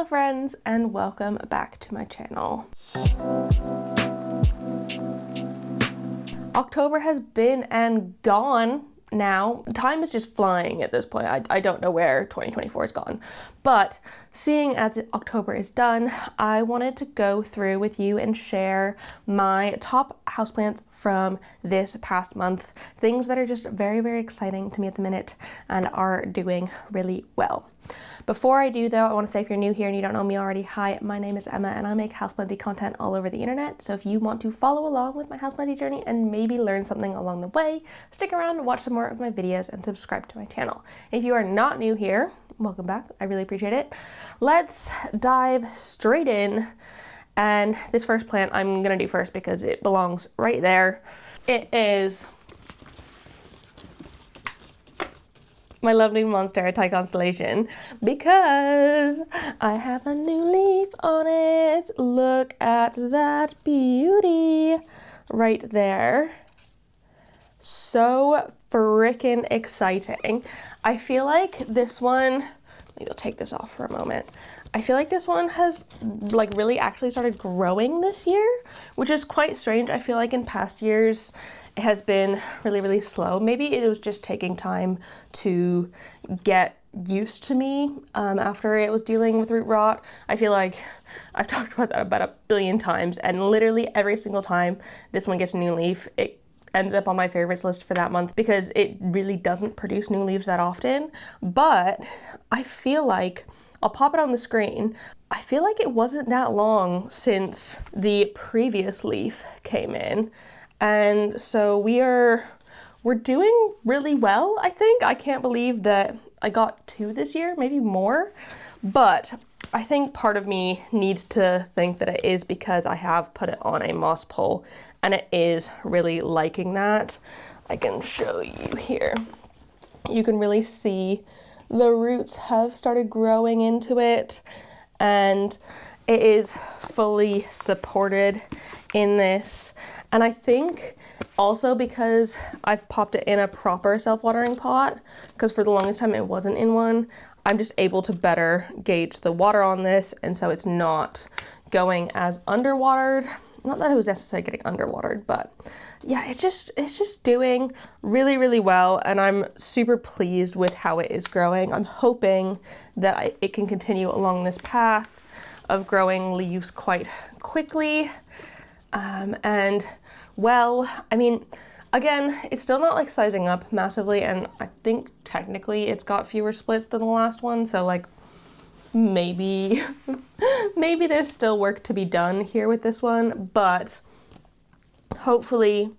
Hello friends, and welcome back to my channel. October has been and gone now. Time is just flying at this point. I don't know where 2024 is gone. But seeing as October is done, I wanted to go through with you and share my top houseplants from this past month. Things that are just very, very exciting to me at the minute and are doing really well. Before I do though, I want to say if you're new here and you don't know me already, hi, my name is Emma and I make houseplanty content all over the internet. So if you want to follow along with my houseplanty journey and maybe learn something along the way, stick around and watch some more of my videos and subscribe to my channel. If you are not new here, welcome back. I really appreciate it. Let's dive straight in. And this first plant I'm gonna do first because it belongs right there. It is my lovely Monstera Constellation because I have a new leaf on it. Look at that beauty right there. So freaking exciting. I feel like this one, maybe I'll take this off for a moment. I feel like this one has like really actually started growing this year, which is quite strange. I feel like in past years it has been really, really slow. Maybe it was just taking time to get used to me after it was dealing with root rot. I feel like I've talked about that about a billion times, and literally every single time this one gets a new leaf, it ends up on my favorites list for that month because it really doesn't produce new leaves that often. But I feel like, I'll pop it on the screen, I feel like it wasn't that long since the previous leaf came in. And so we're doing really well, I think. I can't believe that I got 2 this year, maybe more. But I think part of me needs to think that it is because I have put it on a moss pole and it is really liking that. I can show you here. You can really see the roots have started growing into it and it is fully supported in this. And I think also because I've popped it in a proper self-watering pot, because for the longest time it wasn't in one, I'm just able to better gauge the water on this, and so it's not going as underwatered. Not that it was necessarily getting underwatered, but yeah, it's just doing really, really well, and I'm super pleased with how it is growing. I'm hoping that it can continue along this path of growing leaves quite quickly. And well, I mean, again, it's still not like sizing up massively, and I think technically it's got fewer splits than the last one, so like maybe there's still work to be done here with this one, but hopefully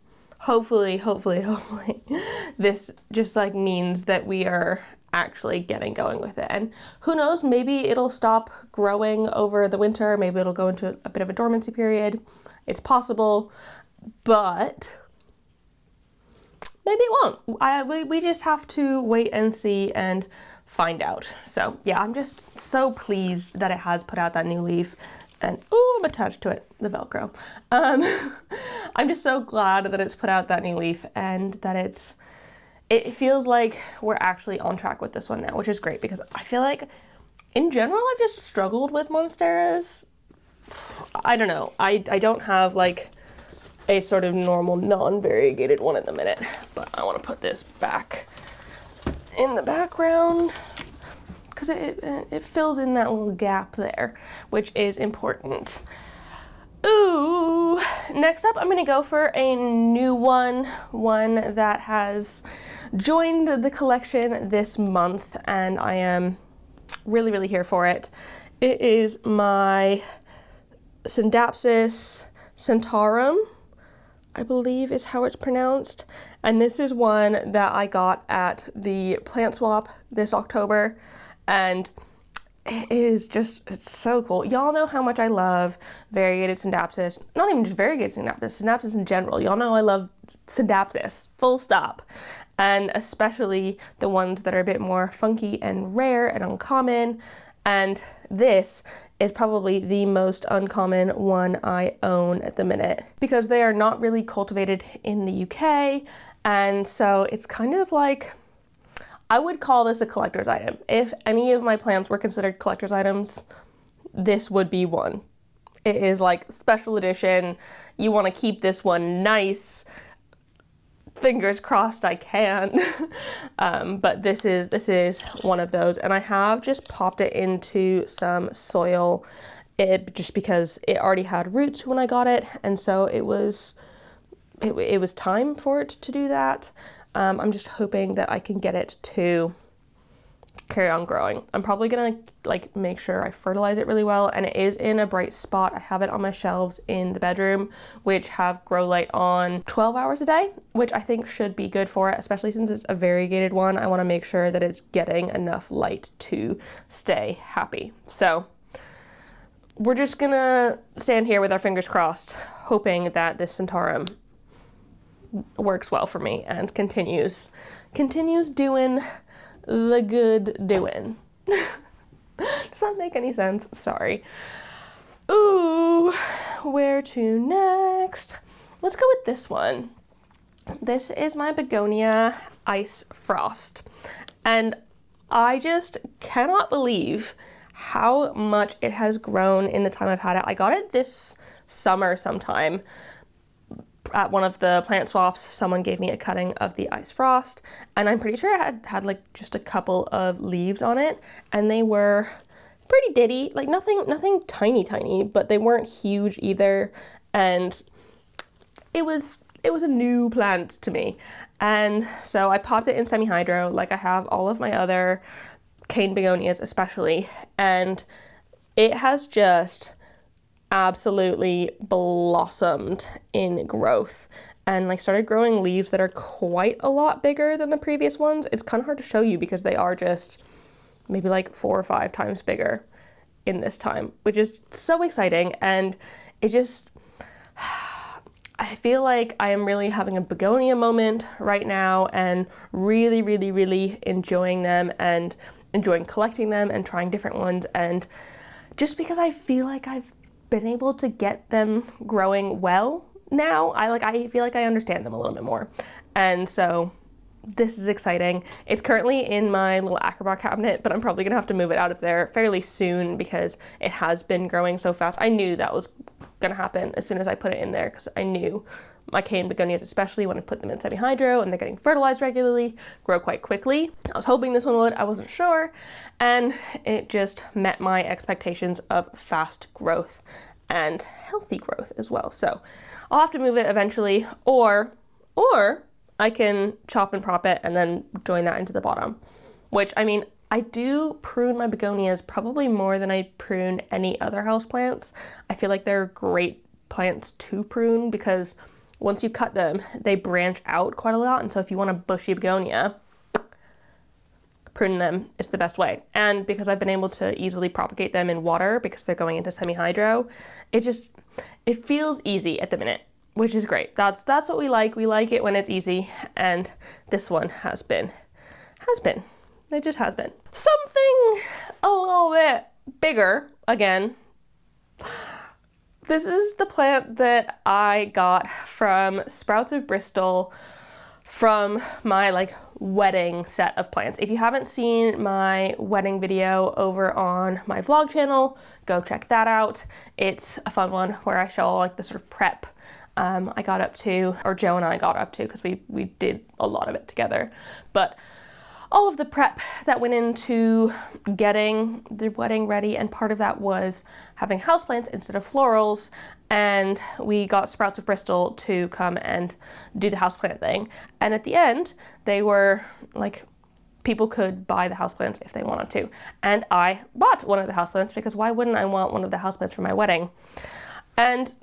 this just like means that we are actually getting going with it. And who knows, maybe it'll stop growing over the winter, maybe it'll go into a bit of a dormancy period. It's possible, but maybe it won't. We just have to wait and see and find out. So yeah, I'm just so pleased that it has put out that new leaf, and oh, I'm attached to it, the Velcro. I'm just so glad that it's put out that new leaf and that it feels like we're actually on track with this one now, which is great because I feel like in general I've just struggled with Monsteras. I don't know, I don't have like a sort of normal non-variegated one at the minute, but I want to put this back in the background because it fills in that little gap there, which is important. Ooh, next up I'm gonna go for a new one that has joined the collection this month, and I am really, really here for it. It is my Scindapsus Sentarum, I believe is how it's pronounced. And this is one that I got at the plant swap this October, and it is just, it's so cool. Y'all know how much I love variegated Scindapsus. Not even just variegated Scindapsus, Scindapsus in general. Y'all know I love Scindapsus, full stop. And especially the ones that are a bit more funky and rare and uncommon. And this is probably the most uncommon one I own at the minute because they are not really cultivated in the UK. And so it's kind of like, I would call this a collector's item. If any of my plants were considered collector's items, this would be one. It is like special edition. You want to keep this one nice. Fingers crossed I can. But this is one of those, and I have just popped it into some soil just because it already had roots when I got it, and so it was time for it to do that. I'm just hoping that I can get it to carry on growing. I'm probably gonna like make sure I fertilize it really well, and it is in a bright spot. I have it on my shelves in the bedroom, which have grow light on 12 hours a day, which I think should be good for it, especially since it's a variegated one. I want to make sure that it's getting enough light to stay happy. So we're just gonna stand here with our fingers crossed, hoping that this Sentarum works well for me and continues doing the good doing. Does that make any sense? Sorry. Ooh, where to next? Let's go with this one. This is my Begonia Ice Frost, and I just cannot believe how much it has grown in the time I've had it. I got it this summer sometime. At one of the plant swaps, someone gave me a cutting of the Ice Frost, and I'm pretty sure it had like just a couple of leaves on it, and they were pretty ditty, like nothing tiny, but they weren't huge either, and it was a new plant to me. And so I popped it in semi-hydro like I have all of my other cane begonias especially, and it has just absolutely blossomed in growth and like started growing leaves that are quite a lot bigger than the previous ones. It's kind of hard to show you because they are just maybe like 4 or 5 times bigger in this time, which is so exciting. And it just, I feel like I am really having a begonia moment right now, and really enjoying them and enjoying collecting them and trying different ones. And just because I feel like I've been able to get them growing well now, I feel like I understand them a little bit more, and so this is exciting. It's currently in my little acrobat cabinet, but I'm probably gonna have to move it out of there fairly soon because it has been growing so fast. I knew that was gonna happen as soon as I put it in there, because I knew my cane begonias, especially when I put them in semi-hydro and they're getting fertilized regularly, grow quite quickly. I was hoping this one would, I wasn't sure, and it just met my expectations of fast growth and healthy growth as well. So I'll have to move it eventually, or I can chop and prop it and then join that into the bottom, which, I mean, I do prune my begonias probably more than I prune any other houseplants. I feel like they're great plants to prune because once you cut them, they branch out quite a lot. And so if you want a bushy begonia, pruning them is the best way. And because I've been able to easily propagate them in water because they're going into semi-hydro, it feels easy at the minute, which is great. That's what we like. We like it when it's easy, and this one has been. It just has been. Something a little bit bigger again. This is the plant that I got from Sprouts of Bristol from my like wedding set of plants. If you haven't seen my wedding video over on my vlog channel, go check that out. It's a fun one where I show all like the sort of prep I got up to, or Joe and I got up to, because we did a lot of it together. But all of the prep that went into getting the wedding ready, and part of that was having houseplants instead of florals, and we got Sprouts of Bristol to come and do the houseplant thing. And at the end, they were like, people could buy the houseplants if they wanted to. And I bought one of the houseplants because why wouldn't I want one of the houseplants for my wedding? And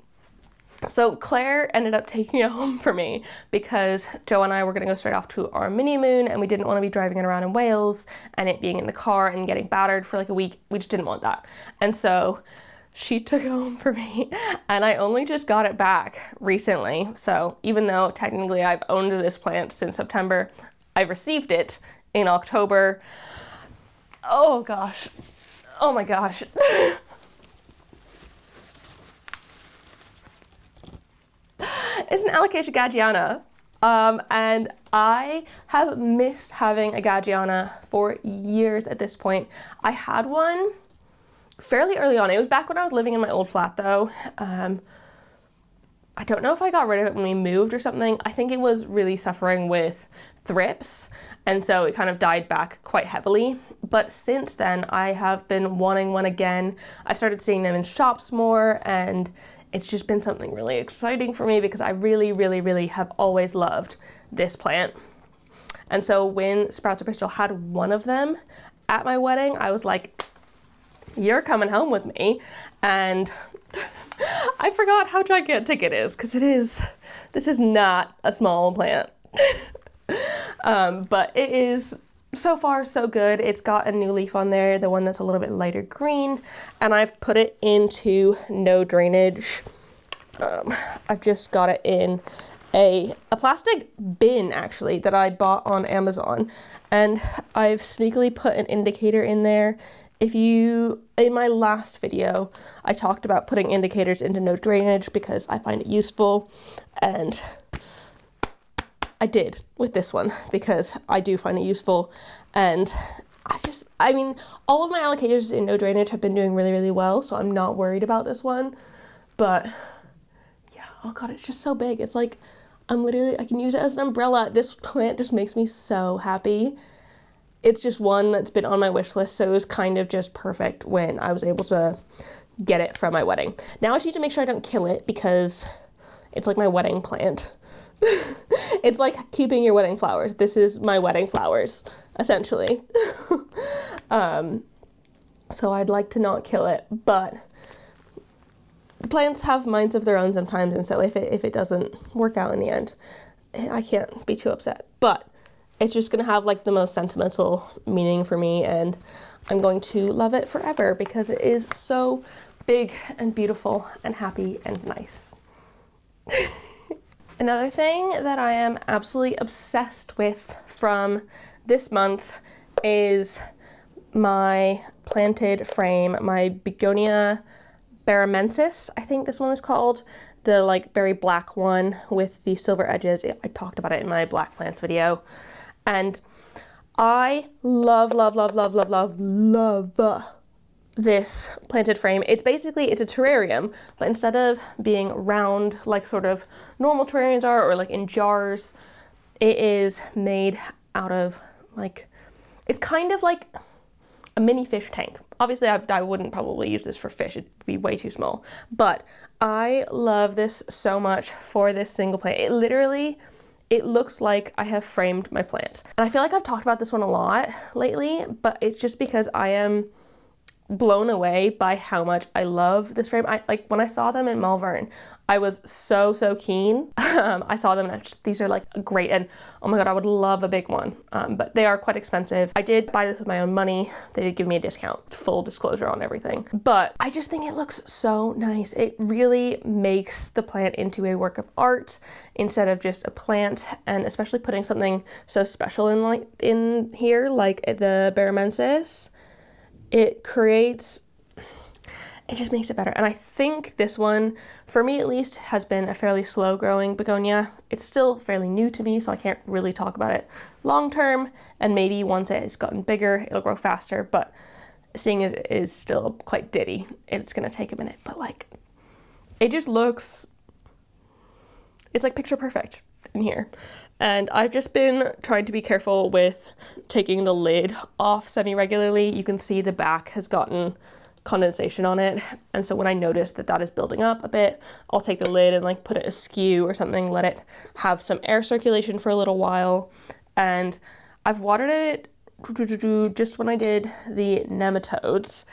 so Claire ended up taking it home for me because Joe and I were going to go straight off to our mini moon, and we didn't want to be driving it around in Wales and it being in the car and getting battered for like a week. We just didn't want that. And so she took it home for me, and I only just got it back recently. So even though technically I've owned this plant since September, I've received it in October. Oh gosh. Oh my gosh. It's an Alocasia Gageana, and I have missed having a Gageana for years at this point. I had one fairly early on. It was back when I was living in my old flat though. I don't know if I got rid of it when we moved or something. I think it was really suffering with thrips, and so it kind of died back quite heavily. But since then, I have been wanting one again. I've started seeing them in shops more, and it's just been something really exciting for me because I really, really, really have always loved this plant. And so when Sprouts of Bristol had one of them at my wedding, I was like, you're coming home with me. And I forgot how gigantic it is, because this is not a small plant. But it is so far so good. It's got a new leaf on there, the one that's a little bit lighter green, and I've put it into no drainage. I've just got it in a plastic bin actually that I bought on Amazon, and I've sneakily put an indicator in there. In my last video, I talked about putting indicators into no drainage because I find it useful, and I did with this one because I do find it useful. And I mean, all of my allocators in no drainage have been doing really, really well, so I'm not worried about this one. But yeah, oh God, it's just so big. It's like, I can use it as an umbrella. This plant just makes me so happy. It's just one that's been on my wish list, so it was kind of just perfect when I was able to get it from my wedding. Now I just need to make sure I don't kill it because it's like my wedding plant. It's like keeping your wedding flowers. This is my wedding flowers, essentially. So I'd like to not kill it, but plants have minds of their own sometimes, and so if it doesn't work out in the end, I can't be too upset. But it's just gonna have like the most sentimental meaning for me, and I'm going to love it forever because it is so big and beautiful and happy and nice. Another thing that I am absolutely obsessed with from this month is my planted frame, my Begonia Baramensis, I think this one is called, the like very black one with the silver edges. I talked about it in my black plants video. And I love this planted frame. It's a terrarium, but instead of being round like sort of normal terrariums are, or like in jars, it is made out of like, it's kind of like a mini fish tank. Obviously I wouldn't probably use this for fish, it'd be way too small, but I love this so much for this single plant. It looks like I have framed my plant. And I feel like I've talked about this one a lot lately, but it's just because I am blown away by how much I love this frame. When I saw them in Malvern, I was so keen. I saw them and these are like great, and oh my God, I would love a big one, but they are quite expensive. I did buy this with my own money. They did give me a discount, full disclosure on everything, but I just think it looks so nice. It really makes the plant into a work of art instead of just a plant, and especially putting something so special in here like the Baramensis. It just makes it better. And I think this one, for me at least, has been a fairly slow growing begonia. It's still fairly new to me, so I can't really talk about it long term, and maybe once it has gotten bigger, it'll grow faster, but seeing as it is still quite ditty, it's gonna take a minute, but like, it just looks, it's like picture perfect in here. And I've just been trying to be careful with taking the lid off semi-regularly. You can see the back has gotten condensation on it, and so when I notice that is building up a bit, I'll take the lid and like put it askew or something, let it have some air circulation for a little while. And I've watered it just when I did the nematodes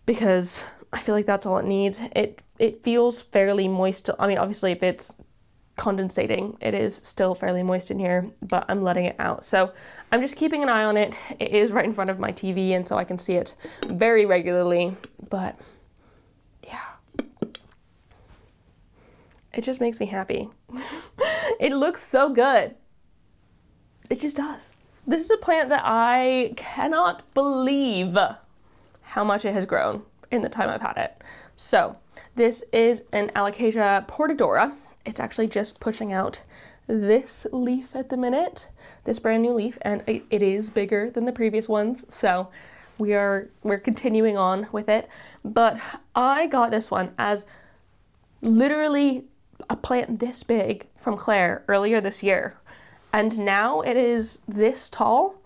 because I feel like that's all it needs. It feels fairly moist. I mean, obviously if it's condensating, it is still fairly moist in here, but I'm letting it out. So I'm just keeping an eye on it. It is right in front of my TV, and so I can see it very regularly, but yeah, it just makes me happy. It looks so good. It just does. This is a plant that I cannot believe how much it has grown in the time I've had it. So this is an Alocasia Portadora. It's actually just pushing out this leaf at the minute, this brand new leaf, and it is bigger than the previous ones. So we're continuing on with it. But I got this one as literally a plant this big from Claire earlier this year. And now it is this tall.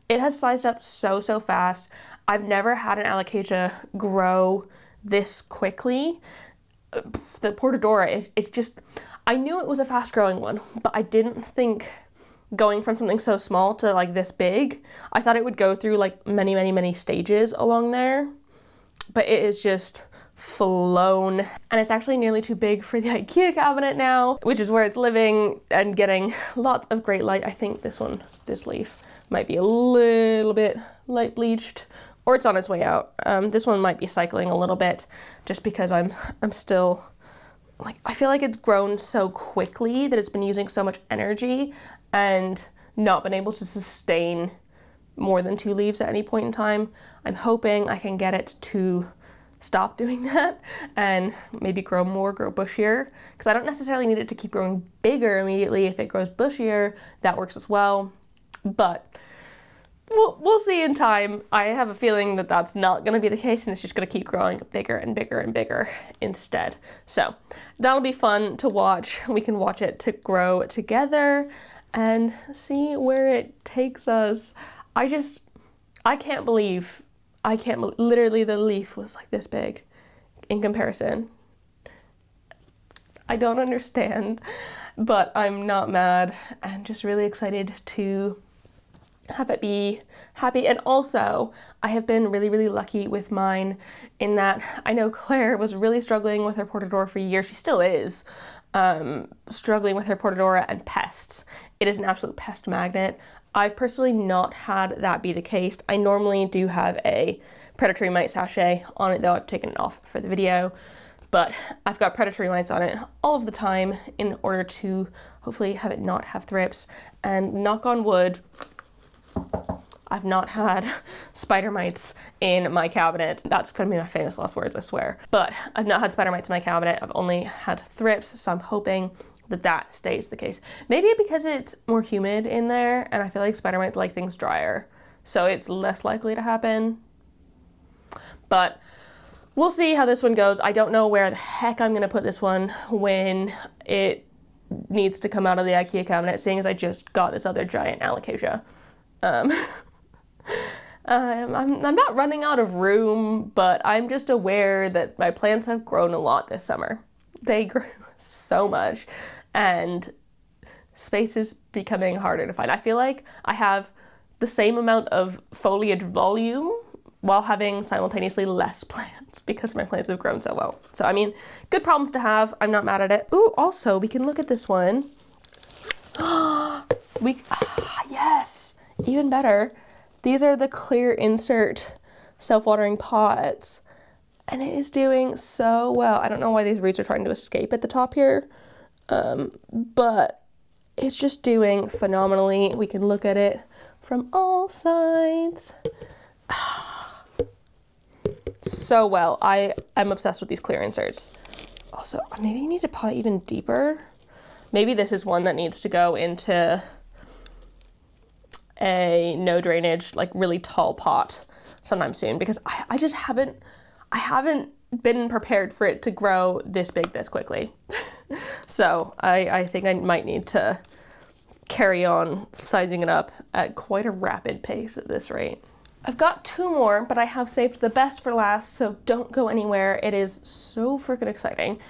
It has sized up so fast. I've never had an Alocasia grow this quickly. The Portadora it's just, I knew it was a fast growing one, but I didn't think going from something so small to like this big. I thought it would go through like many stages along there, but it is just flown. And it's actually nearly too big for the IKEA cabinet now, which is where it's living and getting lots of great light. I think this leaf might be a little bit light bleached, or it's on its way out. This one might be cycling a little bit just because I'm still, like, I feel like it's grown so quickly that it's been using so much energy and not been able to sustain more than 2 leaves at any point in time. I'm hoping I can get it to stop doing that and maybe grow bushier, because I don't necessarily need it to keep growing bigger immediately. If it grows bushier, that works as well. But we'll see in time. I have a feeling that that's not going to be the case, and it's just going to keep growing bigger and bigger and bigger instead. So that'll be fun to watch. We can watch it to grow together and see where it takes us. I can't believe, literally the leaf was like this big in comparison. I don't understand, but I'm not mad and just really excited to have it be happy. And also, I have been really lucky with mine in that I know Claire was really struggling with her Portadora for years. She still is struggling with her Portadora and pests. It is an absolute pest magnet. I've personally not had that be the case. I normally do have a predatory mite sachet on it, though I've taken it off for the video. But I've got predatory mites on it all of the time in order to hopefully have it not have thrips. And knock on wood, I've not had spider mites in my cabinet. That's gonna be my famous last words, I swear. But I've not had spider mites in my cabinet. I've only had thrips, so I'm hoping that stays the case. Maybe because it's more humid in there, and I feel like spider mites like things drier, so it's less likely to happen. But we'll see how this one goes. I don't know where the heck I'm gonna put this one when it needs to come out of the IKEA cabinet, seeing as I just got this other giant Alocasia. I'm not running out of room, but I'm just aware that my plants have grown a lot this summer. They grew so much, and space is becoming harder to find. I feel like I have the same amount of foliage volume while having simultaneously less plants because my plants have grown so well. So, I mean, good problems to have. I'm not mad at it. Ooh, also, we can look at this one. Yes, even better. These are the clear insert self-watering pots, and it is doing so well. I don't know why these roots are trying to escape at the top here, but it's just doing phenomenally. We can look at it from all sides. So well. I am obsessed with these clear inserts. Also, maybe you need to pot it even deeper. Maybe this is one that needs to go into a no drainage, like really tall pot sometime soon, because I just haven't been prepared for it to grow this big this quickly. So I think I might need to carry on sizing it up at quite a rapid pace at this rate. I've got 2 more, but I have saved the best for last, so don't go anywhere. It is so freaking exciting.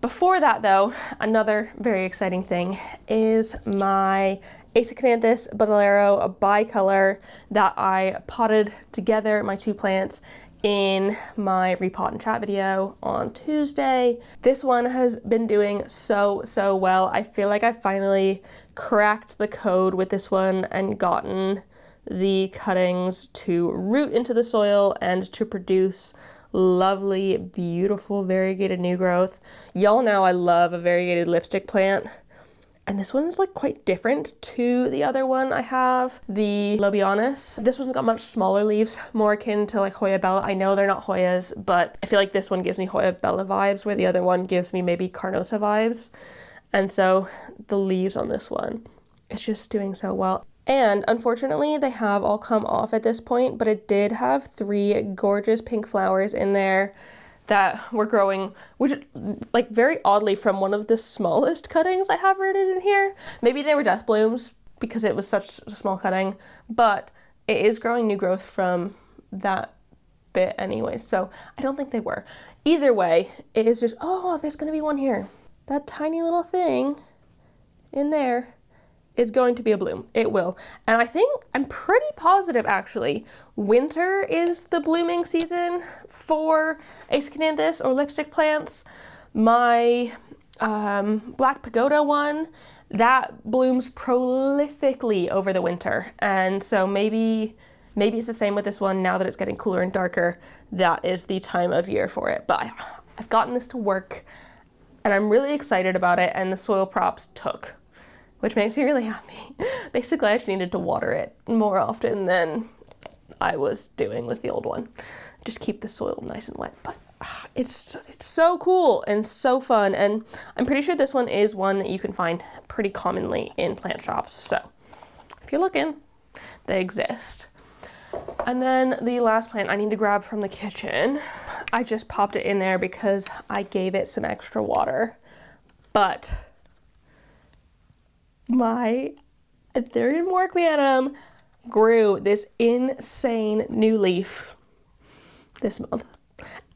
Before that though, another very exciting thing is my Aeschynanthus Bolero, a bicolor that I potted together, my 2 plants, in my repot and chat video on Tuesday. This one has been doing so well. I feel like I finally cracked the code with this one and gotten the cuttings to root into the soil and to produce lovely, beautiful, variegated new growth. Y'all know I love a variegated lipstick plant, and this one is like quite different to the other one I have, the Lobianus. This one's got much smaller leaves, more akin to like Hoya Bella. I know they're not Hoyas, but I feel like this one gives me Hoya Bella vibes, where the other one gives me maybe Carnosa vibes. And so the leaves on this one, it's just doing so well. And unfortunately, they have all come off at this point, but it did have 3 gorgeous pink flowers in there that were growing, which, like, very oddly from one of the smallest cuttings I have rooted in here. Maybe they were death blooms because it was such a small cutting, but it is growing new growth from that bit anyway, so I don't think they were. Either way, it is just, oh, there's gonna be one here. That tiny little thing in there is going to be a bloom. It will. And I think, I'm pretty positive actually, winter is the blooming season for Aeschynanthus or lipstick plants. My black pagoda one, that blooms prolifically over the winter. And so maybe it's the same with this one now that it's getting cooler and darker. That is the time of year for it. But I've gotten this to work and I'm really excited about it, and the soil props took, which makes me really happy. Basically, I just needed to water it more often than I was doing with the old one. Just keep the soil nice and wet. But it's so cool and so fun, and I'm pretty sure this one is one that you can find pretty commonly in plant shops. So if you're looking, they exist. And then the last plant I need to grab from the kitchen, I just popped it in there because I gave it some extra water. But my Anthurium Warocqueanum grew this insane new leaf this month.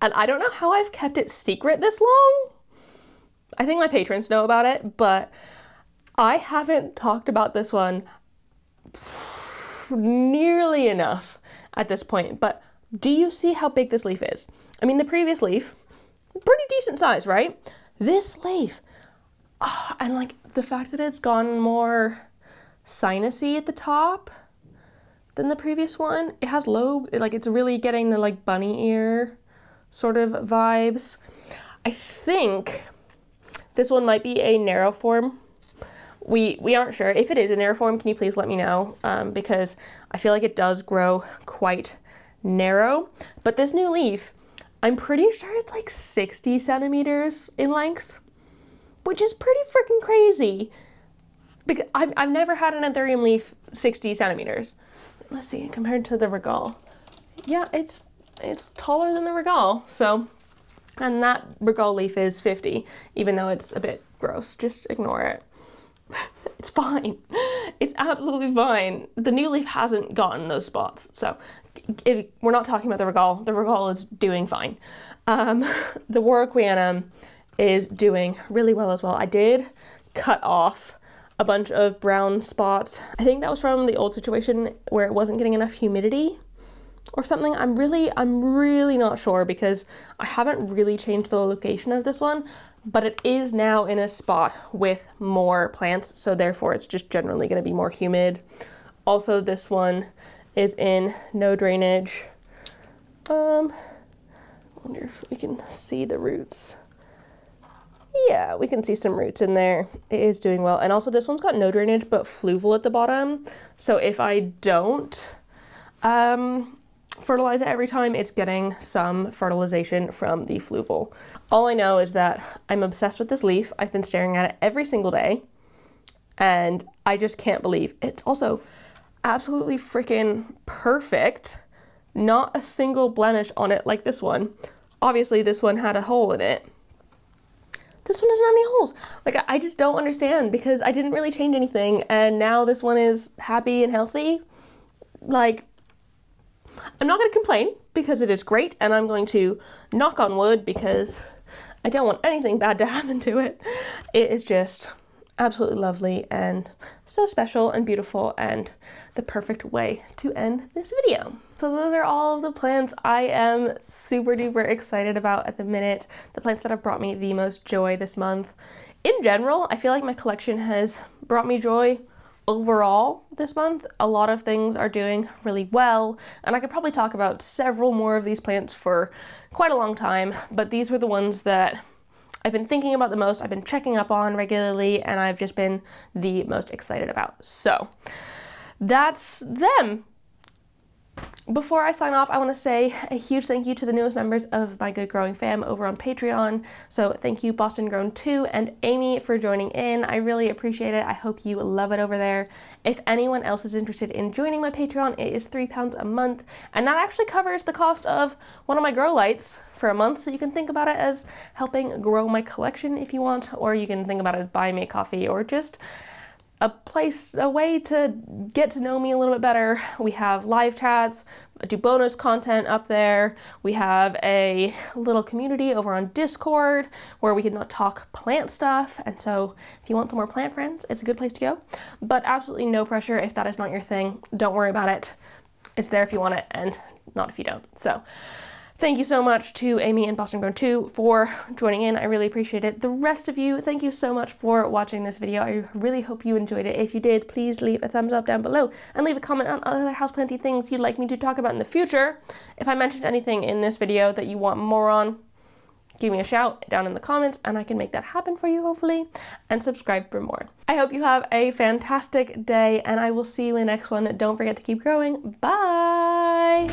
And I don't know how I've kept it secret this long. I think my patrons know about it, but I haven't talked about this one nearly enough at this point. But do you see how big this leaf is? I mean, the previous leaf, pretty decent size, right? This leaf, and like the fact that it's gone more sinusy at the top than the previous one. It has lobe, like it's really getting the like bunny ear sort of vibes. I think this one might be a narrow form. We aren't sure. If it is a narrow form, can you please let me know? Because I feel like it does grow quite narrow. But this new leaf, I'm pretty sure it's like 60 centimeters in length, which is pretty freaking crazy. Because I've never had an Anthurium leaf 60 centimeters. Let's see, compared to the Regal. Yeah, it's taller than the Regal. So, and that Regal leaf is 50, even though it's a bit gross. Just ignore it. It's fine. It's absolutely fine. The new leaf hasn't gotten those spots. So if we're not talking about the Regal is doing fine. The Warocqueanum is doing really well as well. I did cut off a bunch of brown spots. I think that was from the old situation where it wasn't getting enough humidity or something. I'm really not sure because I haven't really changed the location of this one, but it is now in a spot with more plants, so therefore it's just generally going to be more humid. Also, this one is in no drainage. I wonder if we can see the roots. Yeah, we can see some roots in there. It is doing well. And also this one's got no drainage, but fluval at the bottom. So if I don't fertilize it every time, it's getting some fertilization from the fluval. All I know is that I'm obsessed with this leaf. I've been staring at it every single day, and I just can't believe it's also absolutely freaking perfect. Not a single blemish on it like this one. Obviously this one had a hole in it. This one doesn't have any holes. Like, I just don't understand because I didn't really change anything, and now this one is happy and healthy. Like, I'm not going to complain because it is great, and I'm going to knock on wood because I don't want anything bad to happen to it. It is just absolutely lovely and so special and beautiful and the perfect way to end this video. So those are all of the plants I am super duper excited about at the minute. The plants that have brought me the most joy this month. In general, I feel like my collection has brought me joy overall this month. A lot of things are doing really well, and I could probably talk about several more of these plants for quite a long time, but these were the ones that I've been thinking about the most, I've been checking up on regularly, and I've just been the most excited about. So that's them. Before I sign off, I want to say a huge thank you to the newest members of my Good Growing fam over on Patreon. So thank you Boston Grown 2 and Amy for joining in. I really appreciate it. I hope you love it over there. If anyone else is interested in joining my Patreon, it is £3 a month, and that actually covers the cost of one of my grow lights for a month. So you can think about it as helping grow my collection if you want, or you can think about it as buying me a coffee, or just a way to get to know me a little bit better. We have live chats, I do bonus content up there. We have a little community over on Discord where we can talk plant stuff. And so if you want some more plant friends, it's a good place to go. But absolutely no pressure if that is not your thing. Don't worry about it. It's there if you want it and not if you don't. So thank you so much to Amy and Boston Grown 2 for joining in. I really appreciate it. The rest of you, thank you so much for watching this video. I really hope you enjoyed it. If you did, please leave a thumbs up down below and leave a comment on other houseplanty things you'd like me to talk about in the future. If I mentioned anything in this video that you want more on, give me a shout down in the comments and I can make that happen for you, hopefully, and subscribe for more. I hope you have a fantastic day and I will see you in the next one. Don't forget to keep growing. Bye!